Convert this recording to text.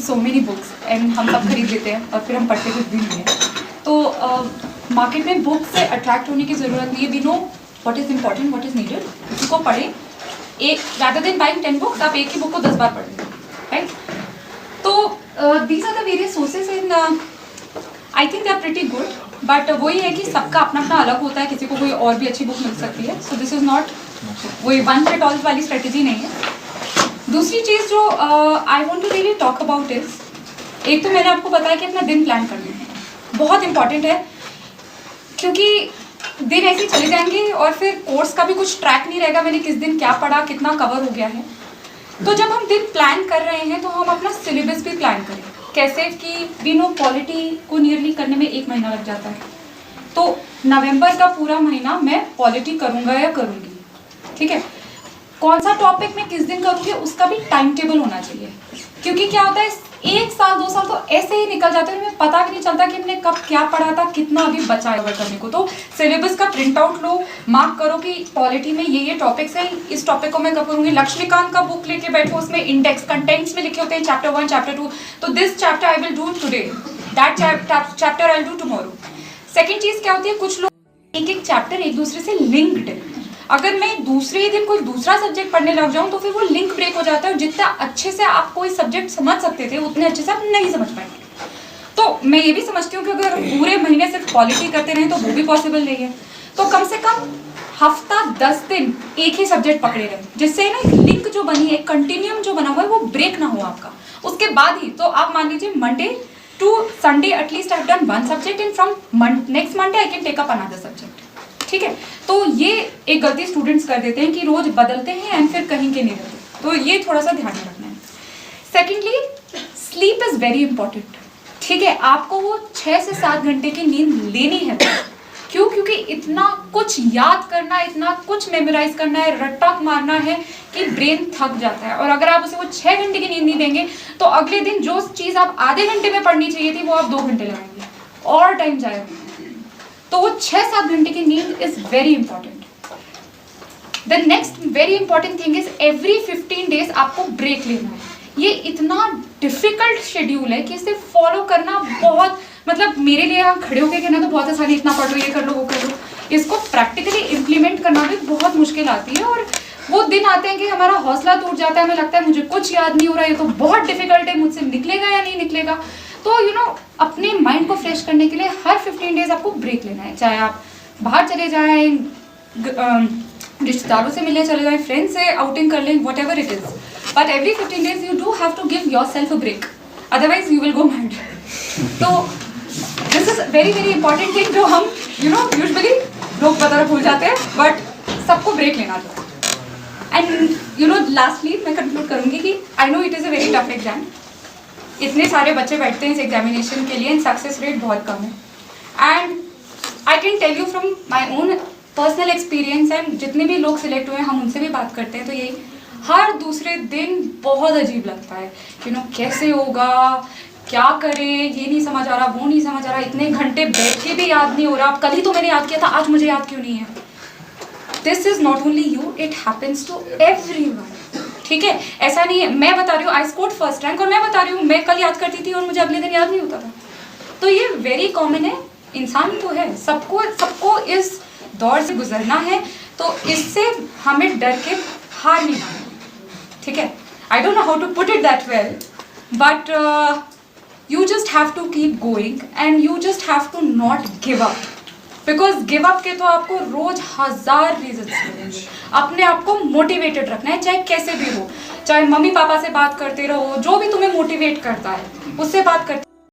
so many books and हम सब खरीद लेते हैं और फिर हम पढ़ते कुछ भी नहीं है। तो मार्केट में बुक से अट्रैक्ट होने की ज़रूरत नहीं है। We know what is important, what is needed, उसको पढ़ें। एक rather than buying 10 books, आप एक ही बुक को 10 बार पढ़ लें, राइट? तो these are the various sources and I think they are pretty good, but वही है कि सबका अपना अपना अलग होता है, किसी को कोई और भी अच्छी बुक मिल सकती है। सो दिस इज़ नॉट वही वन फिट ऑल वाली स्ट्रेटेजी नहीं है। दूसरी चीज़ जो I want to really talk about is, एक तो मैंने आपको बताया कि अपना दिन प्लान करना है, बहुत इंपॉर्टेंट है, क्योंकि दिन ऐसे ही चले जाएंगे और फिर कोर्स का भी कुछ ट्रैक नहीं रहेगा, मैंने किस दिन क्या पढ़ा, कितना कवर हो गया है। तो जब हम दिन प्लान कर रहे हैं तो हम अपना सिलेबस भी प्लान करें। कैसे कि वी नो पॉलिटी को नियरली करने में 1 महीना लग जाता है, तो नवंबर का पूरा महीना मैं पॉलिटी करूँगा या करूँगी, ठीक है। कौन सा टॉपिक मैं किस दिन करूँगी उसका भी टाइम टेबल होना चाहिए, क्योंकि क्या होता है 1 साल 2 साल तो ऐसे ही निकल जाते हैं, हमें पता भी नहीं चलता कि हमने कब क्या पढ़ा था, कितना अभी बचा है कवर करने को। तो सिलेबस का प्रिंट आउट लो, मार्क करो कि पॉलिटी में ये टॉपिक्स हैं, इस टॉपिक को मैं कब करूँगी। लक्ष्मीकांत का बुक लेके बैठो, उसमें इंडेक्स कंटेंट्स में लिखे होते हैं चैप्टर 1 चैप्टर 2, तो this chapter I will do today, that chapter I will do tomorrow. Second चीज़ क्या होती है, कुछ लोग एक चैप्टर एक दूसरे से लिंक्ड है, अगर मैं दूसरे ही दिन कोई दूसरा सब्जेक्ट पढ़ने लग जाऊं तो फिर वो लिंक ब्रेक हो जाता है, और जितना अच्छे से आप कोई सब्जेक्ट समझ सकते थे उतने अच्छे से आप नहीं समझ पाएंगे। तो मैं ये भी समझती हूँ कि अगर पूरे महीने सिर्फ पॉलिटी करते रहें तो वो भी पॉसिबल नहीं है, तो कम से कम हफ्ता 10 दिन एक ही सब्जेक्ट पकड़े रहें, जिससे ना लिंक जो बनी है, कंटिन्यूम जो बना हुआ है वो ब्रेक ना हो आपका। उसके बाद ही तो आप मान लीजिए Monday to Sunday at least I have done 1 subject and from next Monday I can take up another subject, ठीक है। तो ये एक गलती स्टूडेंट्स कर देते हैं कि रोज बदलते हैं एंड फिर कहीं के नहीं रहते, तो ये थोड़ा सा ध्यान में रखना है। Secondly, sleep is very important, ठीक है। आपको वो 6 से 7 घंटे की नींद लेनी है। क्यों? क्योंकि इतना कुछ याद करना, इतना कुछ मेमोराइज करना है, रट्टा मारना है कि ब्रेन थक जाता है, और अगर आप उसे वो 6 घंटे की नींद नहीं देंगे तो अगले दिन जो चीज़ आप आधे घंटे में पढ़नी चाहिए थी वो आप 2 घंटे लगाएंगे और टाइम जाएगा। तो वो 6-7 घंटे की नींद is very important. The next very important thing is every 15 days आपको ब्रेक लेना है। ये इतना डिफिकल्ट शेड्यूल है कि इसे फॉलो करना बहुत, मतलब मेरे लिए यहाँ खड़े होकर कहना तो बहुत आसान है, इतना पढ़ लो, ये कर लो, वो कर लो। इसको प्रैक्टिकली इम्प्लीमेंट करना भी बहुत मुश्किल आती है, और वो दिन आते हैं कि हमारा हौसला टूट जाता है, हमें लगता है मुझे कुछ याद नहीं हो रहा है, ये तो बहुत डिफिकल्ट है, मुझसे निकलेगा या नहीं निकलेगा। तो अपने माइंड को फ्रेश करने के लिए हर 15 डेज आपको ब्रेक लेना है, चाहे आप बाहर चले जाएं, रिश्तेदारों से मिलने चले जाएं, फ्रेंड्स से आउटिंग कर लें, whatever it is, but every 15 days you do have to give yourself a break, otherwise you will go mad. तो this is very very important thing जो हम यूजुअली लोग पता भूल जाते हैं, बट सबको ब्रेक लेना चाहिए। एंड लास्टली मैं कंक्लूड करूँगी कि I know it is a very tough exam, इतने सारे बच्चे बैठते हैं इस एग्जामिनेशन के लिए एंड सक्सेस रेट बहुत कम है। And I can tell you from my own personal experience, and जितने भी लोग सिलेक्ट हुए हैं हम उनसे भी बात करते हैं, तो यही हर दूसरे दिन बहुत अजीब लगता है, कैसे होगा, क्या करें, ये नहीं समझ आ रहा, वो नहीं समझ आ रहा, इतने घंटे बैठ के भी याद नहीं हो रहा, कल ही तो मैंने याद किया था, आज मुझे याद क्यों नहीं है। This is not only you, it happens to everyone, ठीक है। ऐसा नहीं है, मैं बता रही हूँ आई स्कोर्ड फर्स्ट रैंक, और मैं बता रही हूँ मैं कल याद करती थी और मुझे अगले दिन याद नहीं होता था। तो ये वेरी कॉमन है, इंसान तो है, सबको इस दौर से गुजरना है, तो इससे हमें डर के हार नहीं मानना, ठीक है। I don't know how to put it that well, but you just have to keep going and you just have to not give up, because give up के तो आपको रोज 1000 रीजन मिलेंगे। अपने आप को मोटिवेटेड रखना है, चाहे कैसे भी हो, चाहे मम्मी पापा से बात करते रहो, जो भी तुम्हें मोटिवेट करता है उससे बात करते